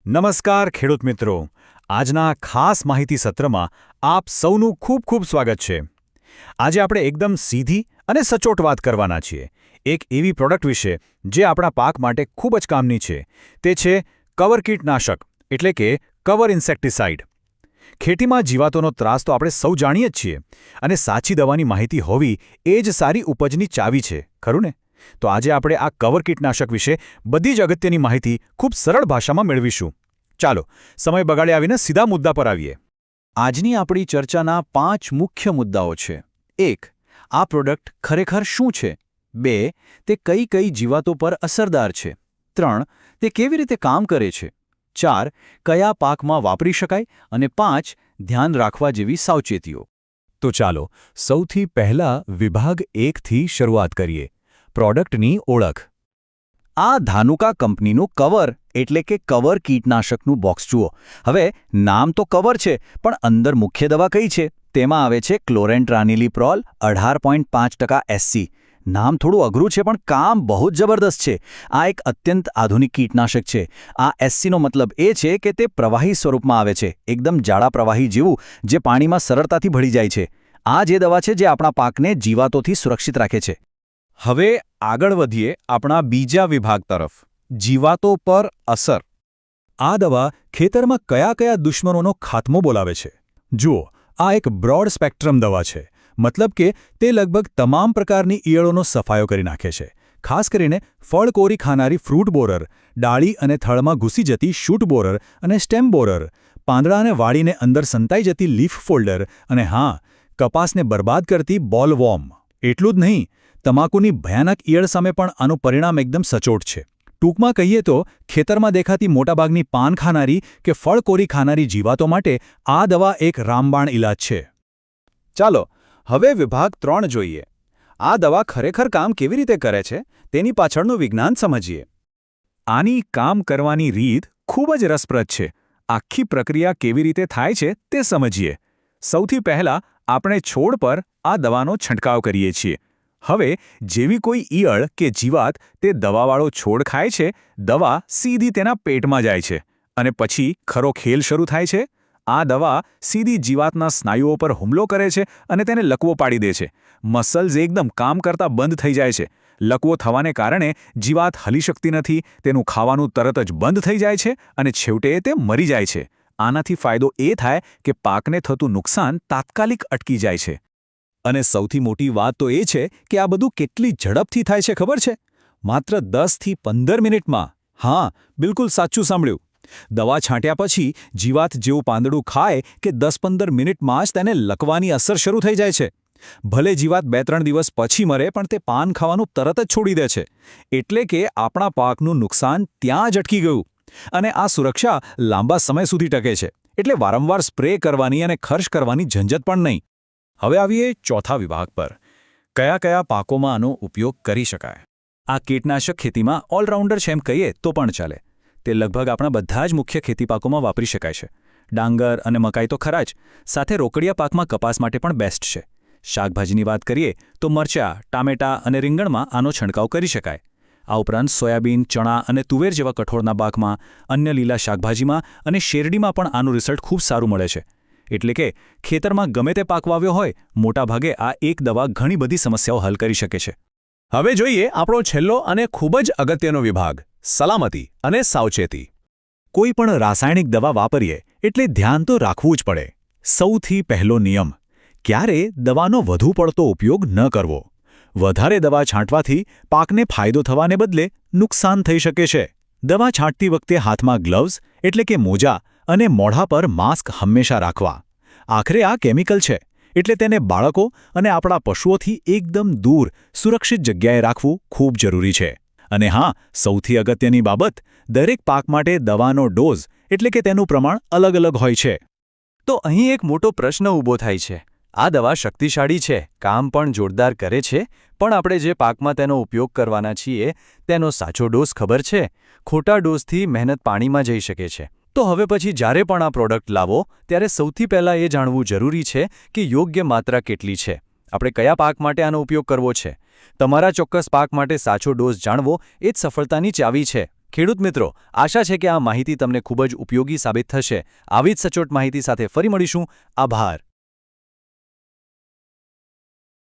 નમસ્કાર ખેડૂત મિત્રો, આજના ખાસ માહિતી સત્રમાં આપ સૌનું ખૂબ ખૂબ સ્વાગત છે. આજે આપણે એકદમ સીધી અને સચોટ વાત કરવાના છીએ એક એવી પ્રોડક્ટ વિશે જે આપણા પાક માટે ખૂબ જ કામની છે. તે છે કવર કીટનાશક એટલે કે કવર ઇન્સેક્ટિસાઇડ. ખેતીમાં જીવાતોનો ત્રાસ તો આપણે સૌ જાણીએ જ છીએ અને સાચી દવાની માહિતી હોવી એ જ સારી ઉપજની ચાવી છે, ખરું ને? તો આજે આપણે આ કવર કીટનાશક વિશે બધી જ અગત્યની માહિતી ખૂબ સરળ ભાષામાં મેળવીશું. ચાલો, સમય બગાડ્યા વિના સીધા મુદ્દા પર આવીએ. આજની આપણી ચર્ચાના 5 મુખ્ય મુદ્દાઓ છે. 1. આ પ્રોડક્ટ ખરેખર શું છે? 2. તે કઈ કઈ જીવાતો પર અસરદાર છે? 3. તે કેવી રીતે કામ કરે છે? 4. કયા પાકમાં વાપરી શકાય? અને 5. ધ્યાન રાખવા જેવી સાવચેતીઓ. તો ચાલો સૌથી પહેલા વિભાગ 1 થી શરૂઆત કરીએ. પ્રોડક્ટની ઓળખ. આ ધાનુકા કંપનીનું કવર એટલે કે કવર કીટનાશકનું બોક્સ જુઓ. હવે નામ તો કવર છે, પણ અંદર મુખ્ય દવા કઈ છે? તેમાં આવે છે ક્લોરેન્ટ્રાનિલિપ્રોલ 18.5% SC. નામ થોડું અઘરું છે, પણ કામ બહુ જ જબરદસ્ત છે. આ એક અત્યંત આધુનિક કીટનાશક છે. આ SCનો મતલબ એ છે કે તે પ્રવાહી સ્વરૂપમાં આવે છે, એકદમ જાડા પ્રવાહી જેવું, જે પાણીમાં સરળતાથી ભળી જાય છે. આ જે દવા છે જે આપણા પાકને જીવાતોથી સુરક્ષિત રાખે છે. હવે આગળ વધીએ આપણા બીજા વિભાગ તરફ, જીવાતો પર અસર. આ દવા ખેતરમાં કયા કયા દુશ્મનોનો ખાત્મો બોલાવે છે? જુઓ, આ એક બ્રોડ સ્પેક્ટ્રમ દવા છે. મતલબ કે તે લગભગ તમામ પ્રકારની ઈયળોનો સફાયો કરી નાખે છે. ખાસ કરીને ફળકોરી ખાનારી ફ્રૂટ બોરર, ડાળી અને થળમાં ઘૂસી જતી શૂટ બોરર અને સ્ટેમ બોરર, પાંદડાને વાળીને અંદર સંતાઈ જતી લીફ ફોલ્ડર, અને હા, કપાસને બરબાદ કરતી બોલવોર્મ. એટલું જ નહીં, તમાકુની ભયાનક ઈયળ સામે પણ આનું પરિણામ એકદમ સચોટ છે. ટૂંકમાં કહીએ તો ખેતરમાં દેખાતી મોટાભાગની પાન ખાનારી કે ફળકોરી ખાનારી જીવાતો માટે આ દવા એક રામબાણ ઇલાજ છે. ચાલો હવે વિભાગ 3 જોઈએ. આ દવા ખરેખર કામ કેવી રીતે કરે છે તેની પાછળનું વિજ્ઞાન સમજીએ. આની કામ કરવાની રીત ખૂબ જ રસપ્રદ છે. આખી પ્રક્રિયા કેવી રીતે થાય છે તે સમજીએ. સૌથી પહેલાં આપણે છોડ પર આ દવાનો છંટકાવ કરીએ છીએ. હવે જેવી કોઈ ઈયળ કે જીવાત તે દવાવાળો છોડ ખાય છે, દવા સીધી તેના પેટમાં જાય છે અને પછી ખરો ખેલ શરૂ થાય છે. આ દવા સીધી જીવાતના સ્નાયુઓ પર હુમલો કરે છે અને તેને લકવો પાડી દે છે. મસલ્સ એકદમ કામ કરતા બંધ થઈ જાય છે. લકવો થવાને કારણે જીવાત હલી શકતી નથી, તેનું ખાવાનું તરત જ બંધ થઈ જાય છે અને છેવટે તે મરી જાય છે. આનાથી ફાયદો એ થાય કે પાકને થતું નુકસાન તાત્કાલિક અટકી જાય છે. અને સૌથી મોટી વાત તો એ છે કે આ બધું કેટલી ઝડપથી થાય છે ખબર છે? માત્ર 10 થી 15 મિનિટમાં. હા, બિલકુલ સાચું સાંભળ્યું. દવા છાંટ્યા પછી જીવાત જેવું પાંદડું ખાય કે 10-15 મિનિટમાં જ તેને લકવાની અસર શરૂ થઈ જાય છે. ભલે જીવાત 2-3 દિવસ પછી મરે, પણ તે પાન ખાવાનું તરત જ છોડી દે છે. એટલે કે આપણા પાકનું નુકસાન ત્યાં જ અટકી ગયું. અને આ સુરક્ષા લાંબા સમય સુધી ટકે છે. એટલે વારંવાર સ્પ્રે કરવાની અને ખર્ચ કરવાની ઝંઝટ પણ નહીં. હવે આવીએ ચોથા વિભાગ પર. કયા કયા પાકોમાં આનો ઉપયોગ કરી શકાય? આ કીટનાશક ખેતીમાં ઓલરાઉન્ડર છે એમ કહીએ તો પણ ચાલે. તે લગભગ આપણા બધા જ મુખ્ય ખેતી પાકોમાં વાપરી શકાય છે. ડાંગર અને મકાઈ તો ખરા જ, સાથે રોકડિયા પાકમાં કપાસ માટે પણ બેસ્ટ છે. શાકભાજીની વાત કરીએ તો મરચાં, ટામેટાં અને રીંગણમાં આનો છંટકાવ કરી શકાય. આ ઉપરાંત સોયાબીન, ચણા અને તુવેર જેવા કઠોળના પાકમાં, અન્ય લીલા શાકભાજીમાં અને શેરડીમાં પણ આનું રિઝલ્ટ ખૂબ સારું મળે છે. એટલે કે ખેતરમાં ગમે તે પાક વાવ્યો હોય, મોટાભાગે આ એક દવા ઘણી બધી સમસ્યાઓ હલ કરી શકે છે. હવે જોઈએ આપણો છેલ્લો અને ખૂબ જ અગત્યનો વિભાગ, સલામતી અને સાવચેતી. કોઈ પણ રાસાયણિક દવા વાપરીએ એટલે ધ્યાન તો રાખવું જ પડે. સૌથી પહેલો નિયમ, ક્યારે દવાનો વધુ પડતો ઉપયોગ ન કરવો. વધારે દવા છાંટવાથી પાકને ફાયદો થવાને બદલે નુકસાન થઈ શકે છે. દવા છાંટતી વખતે હાથમાં ગ્લવ્સ એટલે કે મોજા અને મોઢા પર માસ્ક હંમેશા રાખવા. આખરે આ કેમિકલ છે, એટલે તેને બાળકો અને આપણા પશુઓથી એકદમ દૂર સુરક્ષિત જગ્યાએ રાખવું ખૂબ જરૂરી છે. અને હા, સૌથી અગત્યની બાબત, દરેક પાક માટે દવાનો ડોઝ એટલે કે તેનું પ્રમાણ અલગ અલગ હોય છે. તો અહીં એક મોટો પ્રશ્ન ઊભો થાય છે. આ દવા શક્તિશાળી છે, કામ પણ જોરદાર કરે છે, પણ આપણે જે પાકમાં તેનો ઉપયોગ કરવાના છીએ તેનો સાચો ડોઝ ખબર છે? ખોટા ડોઝથી મહેનત પાણીમાં જઈ શકે છે. તો હવે પછી જ્યારે પણ આ પ્રોડક્ટ લાવો ત્યારે સૌથી પહેલાં એ જાણવું જરૂરી છે કે યોગ્ય માત્રા કેટલી છે. આપણે કયા પાક માટે આનો ઉપયોગ કરવો છે. તમારા ચોક્કસ પાક માટે સાચો ડોઝ જાણવો એ જ સફળતાની ચાવી છે. ખેડૂત મિત્રો, આશા છે કે આ માહિતી તમને ખૂબ જ ઉપયોગી સાબિત થશે. આવી જ સચોટ માહિતી સાથે ફરી મળીશું. આભાર.